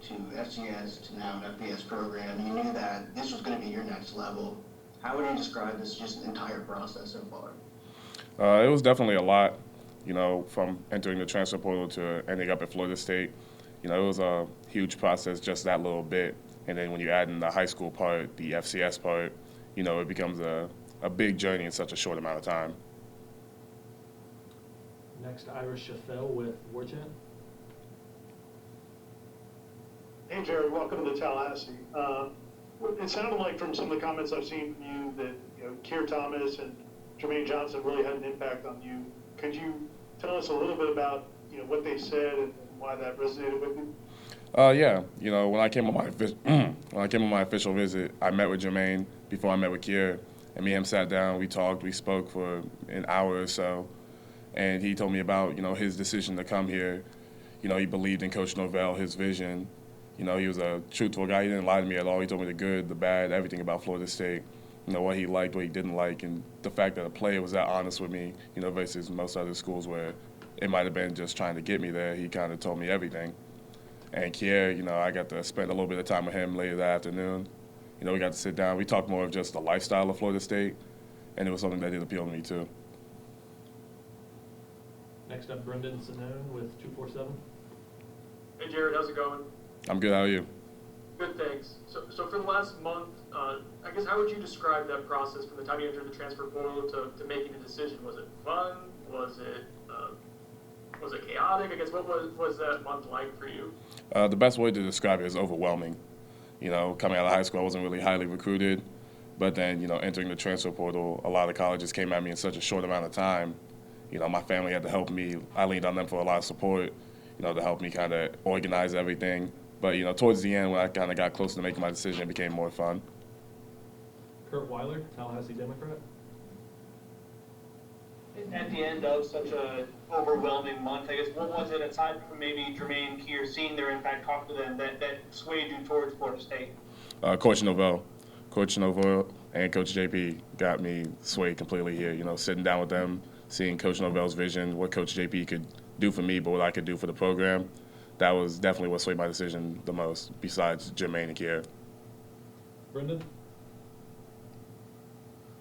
to FCS to now an FBS program. You knew that this was going to be your next level. How would you describe this just entire process so far? It was definitely a lot, from entering the transfer portal to ending up at Florida State. It was a huge process, just that little bit. And then when you add in the high school part, the FCS part, it becomes a big journey in such a short amount of time. Next, Ira Shafel with Warchant. Hey, Jared, welcome to Tallahassee. It sounded like from some of the comments I've seen from you that Keir Thomas and Jermaine Johnson really had an impact on you. Could you tell us a little bit about what they said and why that resonated with you? Yeah. When I came on my official visit, I met with Jermaine before I met with Keir, and me and him sat down. We talked. We spoke for an hour or so, and he told me about his decision to come here. He believed in Coach Norvell, his vision. He was a truthful guy. He didn't lie to me at all. He told me the good, the bad, everything about Florida State. What he liked, what he didn't like, and the fact that a player was that honest with me, versus most other schools where it might have been just trying to get me there. He kind of told me everything. And Kier, I got to spend a little bit of time with him later that afternoon. We got to sit down. We talked more of just the lifestyle of Florida State, and it was something that did appeal to me too. Next up, Brendan Sinone with 247. Hey Jared, how's it going? I'm good. How are you? Good, thanks. So for the last month, I guess how would you describe that process from the time you entered the transfer portal to making the decision? Was it fun? Was it chaotic? I guess what was that month like for you? The best way to describe it is overwhelming. Coming out of high school, I wasn't really highly recruited, but then entering the transfer portal, a lot of colleges came at me in such a short amount of time. My family had to help me. I leaned on them for a lot of support, to help me kind of organize everything. But, towards the end, when I kind of got close to making my decision, it became more fun. Kurt Weiler, Tallahassee Democrat. At the end of such a overwhelming month, I guess, what was it, aside from maybe Jermaine Keir, seeing their impact, talk to them, that swayed you towards Florida State? Coach Norvell. Coach Norvell and Coach JP got me swayed completely here. Sitting down with them, seeing Coach Norvell's vision, what Coach JP could do for me, but what I could do for the program. That was definitely what swayed my decision the most, besides Jermaine and Kier. Brendan?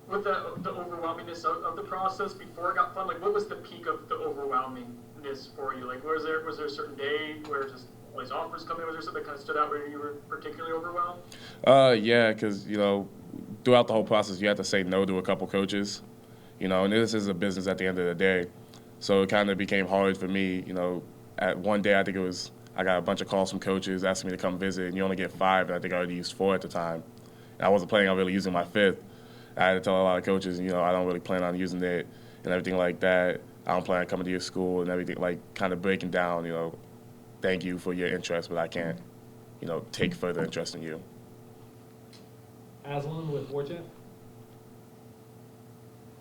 With the overwhelmingness of the process before it got fun, like what was the peak of the overwhelmingness for you? Like was there a certain day where just all these offers coming? Was there something that kind of stood out where you were particularly overwhelmed? Yeah, because throughout the whole process, you have to say no to a couple coaches, and this is a business at the end of the day. So it kind of became hard for me, At one day, I think I got a bunch of calls from coaches asking me to come visit, and you only get 5, and I think I already used 4 at the time. And I wasn't planning on really using my 5th. I had to tell a lot of coaches, I don't really plan on using it and everything like that. I don't plan on coming to your school and everything, like kind of breaking down, thank you for your interest, but I can't, take further interest in you. Aslan with Warchant.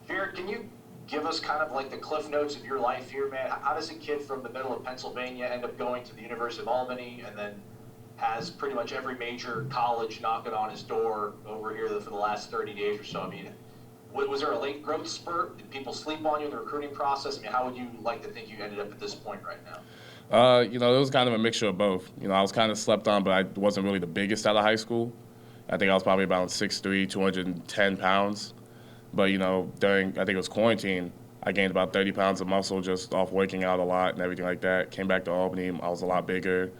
Jared, can you give us kind of like the cliff notes of your life here, man? How does a kid from the middle of Pennsylvania end up going to the University of Albany and then has pretty much every major college knocking on his door over here for the last 30 days or so? I mean, was there a late growth spurt? Did people sleep on you in the recruiting process? I mean, how would you like to think you ended up at this point right now? It was kind of a mixture of both. I was kind of slept on, but I wasn't really the biggest out of high school. I think I was probably about 6'3", 210 pounds. But, during, I think it was quarantine, I gained about 30 pounds of muscle just off working out a lot and everything like that. Came back to Albany, I was a lot bigger.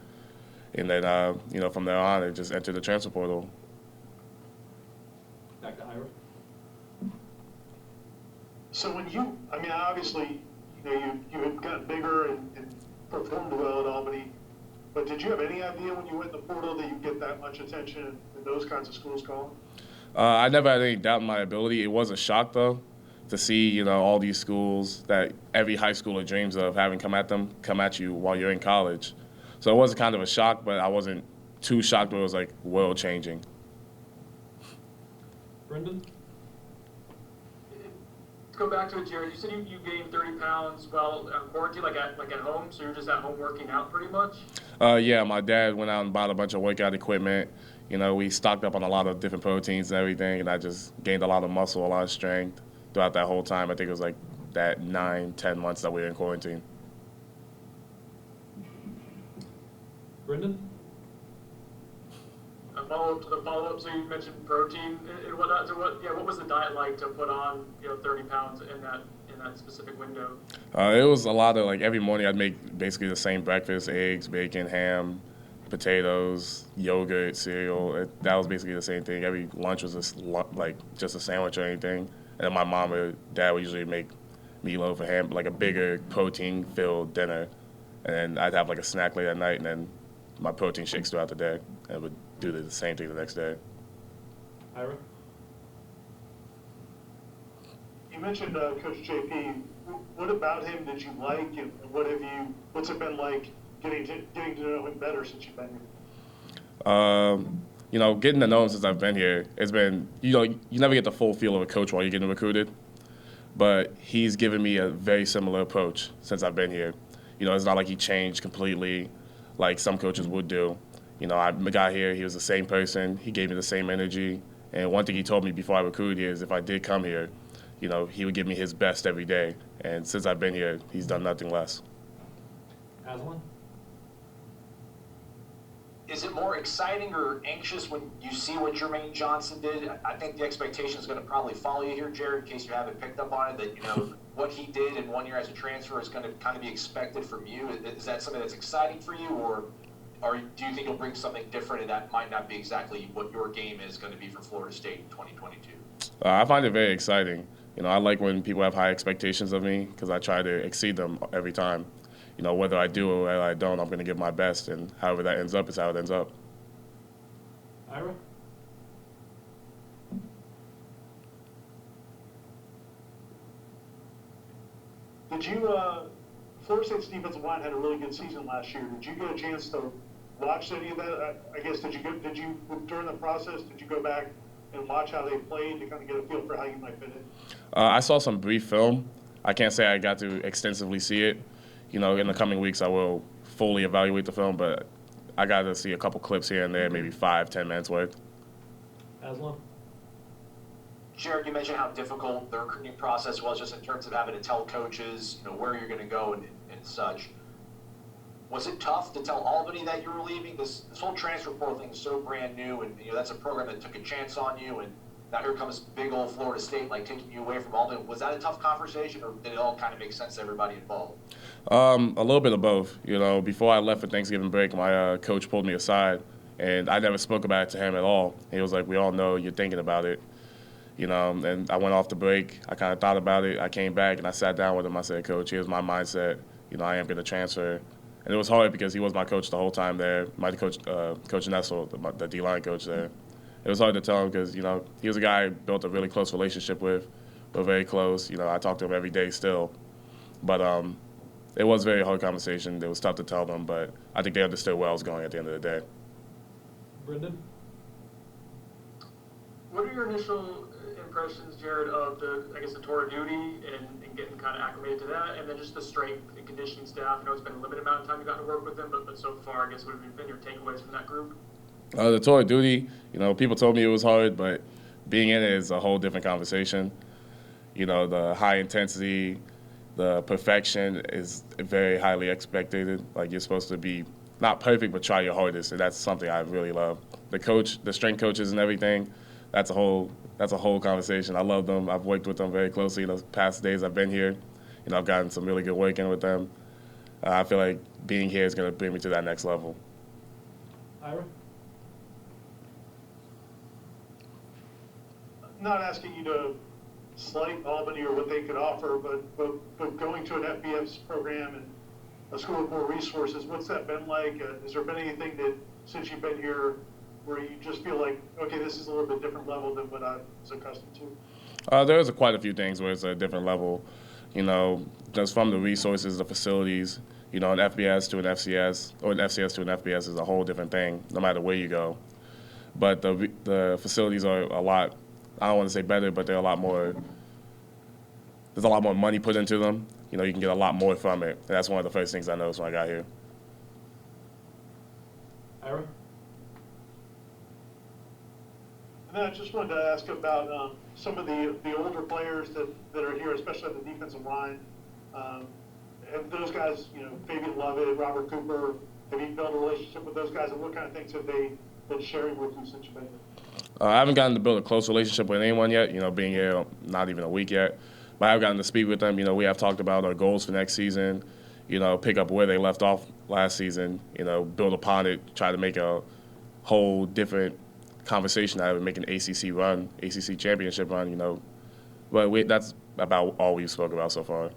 And then, from there on, it just entered the transfer portal. Back to Ira. So obviously, you had gotten bigger and performed well at Albany, but did you have any idea when you went in the portal that you'd get that much attention and those kinds of schools calling? I never had any doubt in my ability. It was a shock, though, to see, all these schools that every high schooler dreams of having come at you while you're in college. So it was kind of a shock, but I wasn't too shocked where it was, world-changing. Brendan? To go back to it, Jared, you said you gained 30 pounds while on quarantine, like at home, so you're just at home working out pretty much? Yeah, my dad went out and bought a bunch of workout equipment. We stocked up on a lot of different proteins and everything, and I just gained a lot of muscle, a lot of strength throughout that whole time. I think it was that 9-10 months that we were in quarantine. Brendan? follow up to the follow up. So you mentioned protein and whatnot. So what was the diet like to put on 30 pounds in that specific window? It was a lot of, like, every morning I'd make basically the same breakfast: eggs, bacon, ham, potatoes, yogurt, cereal. That was basically the same thing. Every lunch was just a sandwich or anything. And then my mom or dad would usually make meatloaf or ham, like a bigger protein-filled dinner. And then I'd have like a snack late at night, and then my protein shakes throughout the day. And would do the same thing the next day. Ira? You mentioned Coach JP. What about him did you like, and what's it been like getting to know him better since you've been here? Getting to know him since I've been here, it's been, you never get the full feel of a coach while you're getting recruited. But he's given me a very similar approach since I've been here. It's not like he changed completely like some coaches would do. I got here, he was the same person. He gave me the same energy. And one thing he told me before I recruited here is if I did come here, he would give me his best every day. And since I've been here, he's done nothing less. Aslan? Is it more exciting or anxious when you see what Jermaine Johnson did? I think the expectation is going to probably follow you here, Jared, in case you haven't picked up on it, that, what he did in 1 year as a transfer is going to kind of be expected from you. Is that something that's exciting for you, or do you think he'll bring something different and that might not be exactly what your game is going to be for Florida State in 2022? I find it very exciting. I like when people have high expectations of me because I try to exceed them every time. Whether I do or whether I don't, I'm going to give my best, and however that ends up is how it ends up. Ira? Did you, Florida State's defensive line had a really good season last year. Did you get a chance to watch any of that? I guess, during the process, did you go back and watch how they played to kind of get a feel for how you might fit in? I saw some brief film. I can't say I got to extensively see it. In the coming weeks, I will fully evaluate the film, but I got to see a couple clips here and there, maybe 5-10 minutes worth. Aslan? Jared, you mentioned how difficult the recruiting process was just in terms of having to tell coaches, where you're going to go and such. Was it tough to tell Albany that you were leaving? This whole transfer portal thing is so brand new, and that's a program that took a chance on you, and now here comes big old Florida State taking you away from Albany. Was that a tough conversation, or did it all kind of make sense to everybody involved? A little bit of both. Before I left for Thanksgiving break, my coach pulled me aside, and I never spoke about it to him at all. He was like, "We all know you're thinking about it." And I went off the break. I kind of thought about it. I came back and I sat down with him. I said, "Coach, here's my mindset. I am going to transfer." And it was hard because he was my coach the whole time there. My coach, Coach Nessel, the D-line coach there. It was hard to tell him because, he was a guy I built a really close relationship with. We're very close. I talk to him every day still. But it was a very hard conversation. It was tough to tell them, but I think they understood where I was going at the end of the day. Brendan? What are your initial impressions, Jared, of the tour of duty and getting kind of acclimated to that, and then just the strength and conditioning staff? I know it's been a limited amount of time you've gotten to work with them, but so far, I guess, what have been your takeaways from that group? The tour of duty, people told me it was hard, but being in it is a whole different conversation. The high intensity, the perfection is very highly expected. You're supposed to be not perfect, but try your hardest, and that's something I really love. The strength coaches and everything, that's a whole conversation. I love them. I've worked with them very closely the past days I've been here. I've gotten some really good work in with them. I feel like being here is going to bring me to that next level. Ira? Not asking you to slight Albany or what they could offer, but going to an FBS program and a school with more resources, what's that been like? Has there been anything that, since you've been here, where you just feel like, okay, this is a little bit different level than what I was accustomed to? There's quite a few things where it's a different level. Just from the resources, the facilities, an FBS to an FCS, or an FCS to an FBS is a whole different thing, no matter where you go. But the facilities are a lot, I don't want to say better, but they're a lot more, there's a lot more money put into them. You can get a lot more from it. And that's one of the first things I noticed when I got here. Ira? And then I just wanted to ask about some of the older players that are here, especially on the defensive line. Have those guys, Fabian Lovett, Robert Cooper, have you built a relationship with those guys, and what kind of things have they that's sharing with you since you've been here? I haven't gotten to build a close relationship with anyone yet, being here not even a week yet. But I've gotten to speak with them. We have talked about our goals for next season, pick up where they left off last season, build upon it, try to make a whole different conversation out of it, make an ACC run, ACC championship run, But that's about all we've spoke about so far.